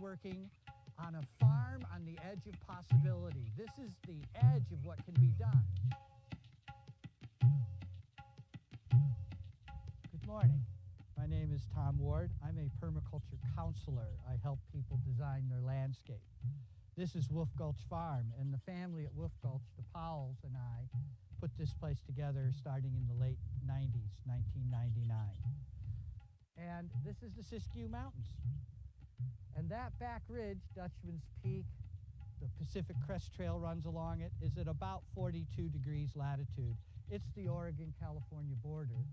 working on a farm on the edge of possibility. This is the edge of what can be done. Good morning. My name is Tom Ward. I'm a permaculture counselor. I help people design their landscape. This is Wolf Gulch Farm, and the family at Wolf Gulch, the Powells and I, put this place together starting in the late 90s, 1999. And this is the Siskiyou Mountains. And that back ridge, Dutchman's Peak, the Pacific Crest Trail runs along it, is at about 42 degrees latitude. It's the Oregon-California border.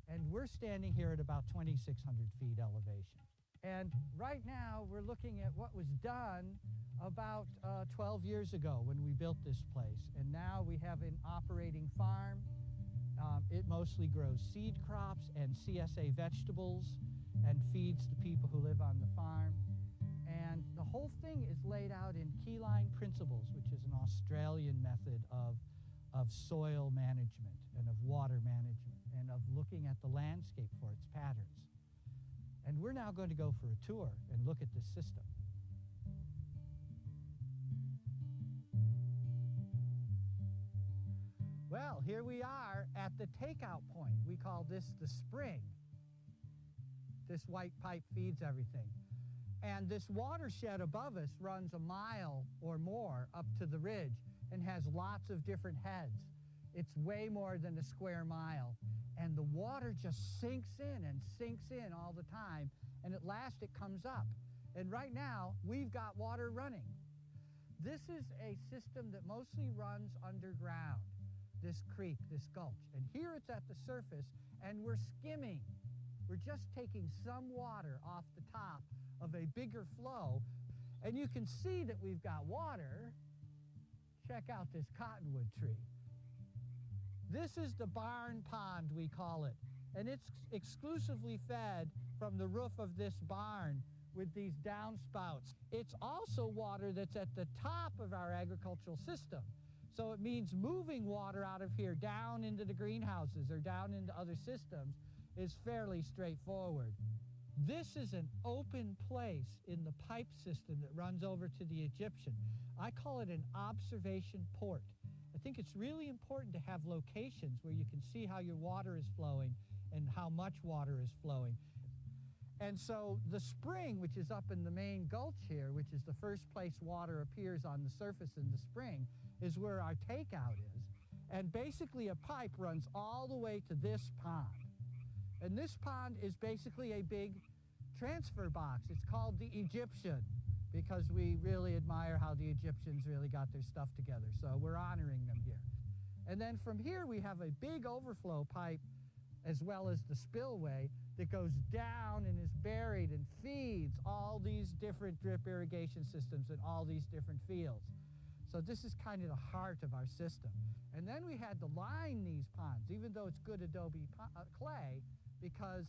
And we're standing here at about 2,600 feet elevation. And right now, we're looking at what was done about 12 years ago when we built this place. And now we have an operating farm. It mostly grows seed crops and CSA vegetables and feeds the people who live on the farm. And the whole thing is laid out in Keyline principles, which is an Australian method of soil management and of water management and of looking at the landscape for its patterns. And we're now going to go for a tour and look at this system. Well, here we are at the takeout point. We call this the spring. This white pipe feeds everything. And this watershed above us runs a mile or more up to the ridge and has lots of different heads. It's way more than a square mile. And the water just sinks in all the time. And at last it comes up. And right now, we've got water running. This is a system that mostly runs underground. This creek, this gulch. And here it's at the surface, and we're skimming. We're just taking some water off the top of a bigger flow. And you can see that we've got water. Check out this cottonwood tree. This is the barn pond, we call it. And it's exclusively fed from the roof of this barn with these downspouts. It's also water that's at the top of our agricultural system. So it means moving water out of here down into the greenhouses or down into other systems is fairly straightforward. This is an open place in the pipe system that runs over to the Egyptian. I call it an observation port. I think it's really important to have locations where you can see how your water is flowing and how much water is flowing. And so the spring, which is up in the main gulch here, which is the first place water appears on the surface in the spring, is where our takeout is. And basically a pipe runs all the way to this pond. And this pond is basically a big transfer box. It's called the Egyptian because we really admire how the Egyptians really got their stuff together. So we're honoring them here. And then from here we have a big overflow pipe as well as the spillway that goes down and is buried and feeds all these different drip irrigation systems in all these different fields. So this is kind of the heart of our system. And then we had to line these ponds, even though it's good adobe clay, because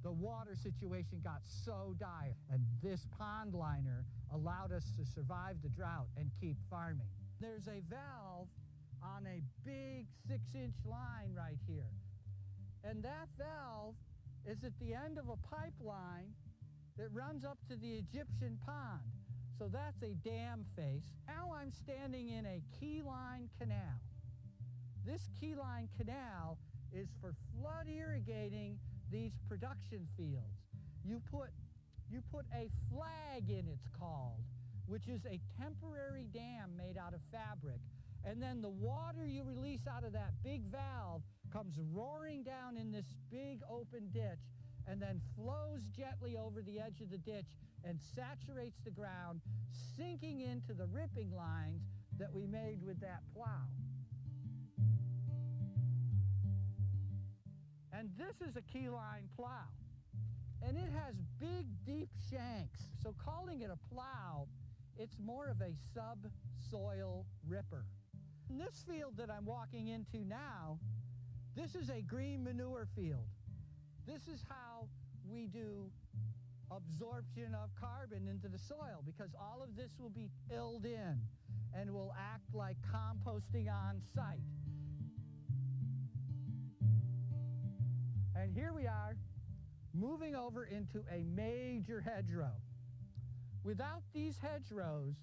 the water situation got so dire. And this pond liner allowed us to survive the drought and keep farming. There's a valve on a big 6-inch line right here. And that valve is at the end of a pipeline that runs up to the Egyptian pond. So that's a dam face. Now I'm standing in a Keyline canal. This Keyline canal is for flood irrigating these production fields. You put a flag in, it's called, which is a temporary dam made out of fabric. And then the water you release out of that big valve comes roaring down in this big open ditch and then flows gently over the edge of the ditch and saturates the ground, sinking into the ripping lines that we made with that plow. And this is a Keyline plow. And it has big, deep shanks. So calling it a plow, it's more of a subsoil ripper. In this field that I'm walking into now, this is a green manure field. This is how we do absorption of carbon into the soil, because all of this will be tilled in and will act like composting on site. And here we are moving over into a major hedgerow. Without these hedgerows,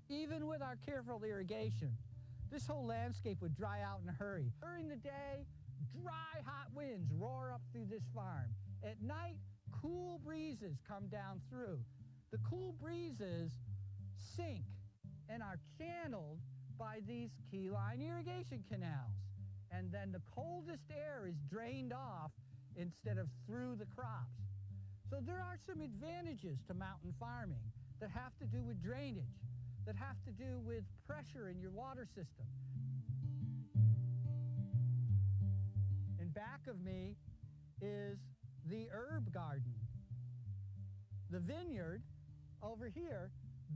even with our careful irrigation, this whole landscape would dry out in a hurry. During the day, dry, hot winds roar up through this farm. At night, cool breezes come down through. The cool breezes sink and are channeled by these Keyline irrigation canals. And then the coldest air is drained off instead of through the crops. So there are some advantages to mountain farming that have to do with drainage, that have to do with pressure in your water system. In back of me is the herb garden. The vineyard over here,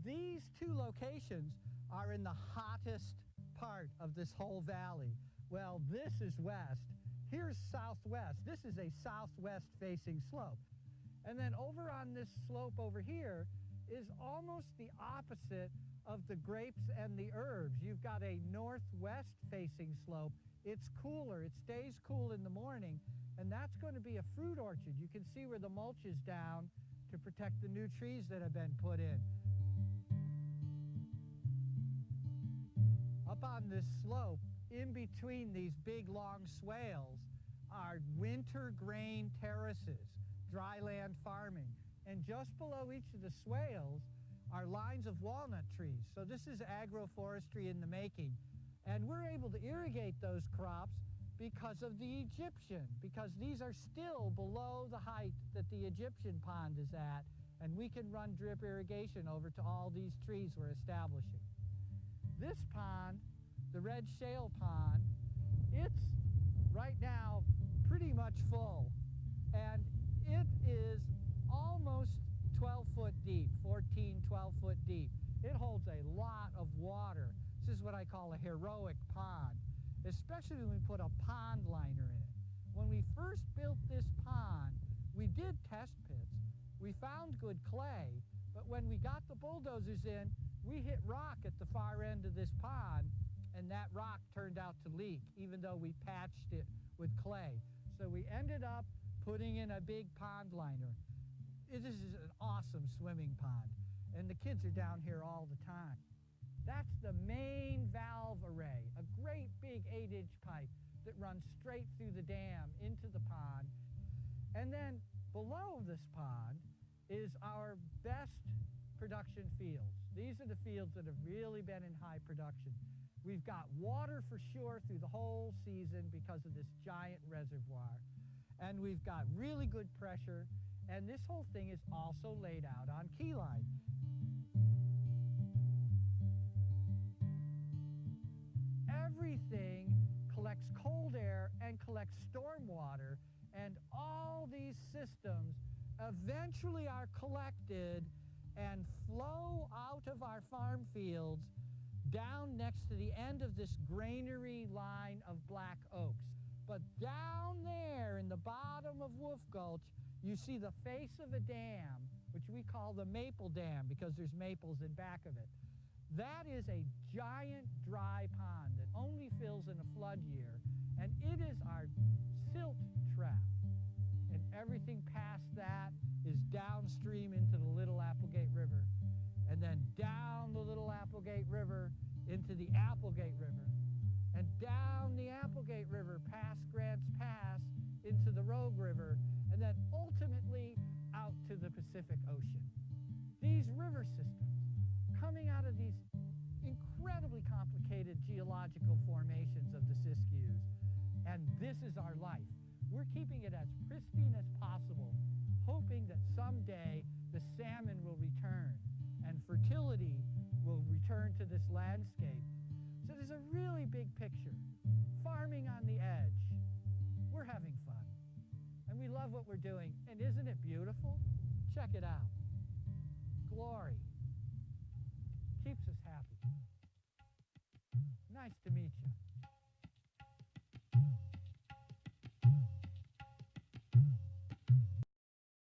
these two locations are in the hottest part of this whole valley. Well, this is west. Here's southwest. This is a southwest facing slope. And then over on this slope over here is almost the opposite of the grapes and the herbs. You've got a northwest facing slope. It's cooler. It stays cool in the morning, and that's going to be a fruit orchard. You can see where the mulch is down to protect the new trees that have been put in. Up on this slope, in between these big long swales, are winter grain terraces, dryland farming. And just below each of the swales are lines of walnut trees. So this is agroforestry in the making. And we're able to irrigate those crops because of the Egyptian, because these are still below the height that the Egyptian pond is at, and we can run drip irrigation over to all these trees we're establishing. This pond, the red shale pond, it's right now pretty much full, and it is almost 12 foot deep, 14, 12 foot deep. It holds a lot of water. This is what I call a heroic pond, especially when we put a pond liner in it. When we first built this pond, we did test pits. We found good clay, but when we got the bulldozers in, we hit rock at the far end of this pond, and that rock turned out to leak, even though we patched it with clay. So we ended up putting in a big pond liner. This is an awesome swimming pond, and the kids are down here all the time. That's the main valve array, a great big 8-inch pipe that runs straight through the dam into the pond. And then below this pond is our best production fields. These are the fields that have really been in high production. We've got water for sure through the whole season because of this giant reservoir. And we've got really good pressure. And this whole thing is also laid out on Keyline. Everything collects cold air and collects storm water, and all these systems eventually are collected and flow out of our farm fields down next to the end of this granary line of black oaks. But down there in the bottom of Wolf Gulch, you see the face of a dam, which we call the Maple Dam because there's maples in back of it. That is a giant dry pond that only fills in a flood year, and it is our silt trap. And everything past that is downstream into the Little Applegate River, and then down the Little Applegate River into the Applegate River, and down the Applegate River past Grants Pass into the Rogue River, and then ultimately out to the Pacific Ocean. These river systems coming out of these incredibly complicated geological formations of the Siskiyous, and this is our life. We're keeping it as pristine as possible, hoping that someday the salmon will return and fertility will return to this landscape. So there's a really big picture. Farming on the edge. We're having fun, and we love what we're doing, and isn't it beautiful? Check it out. Glory. Keeps us happy. Nice to meet you.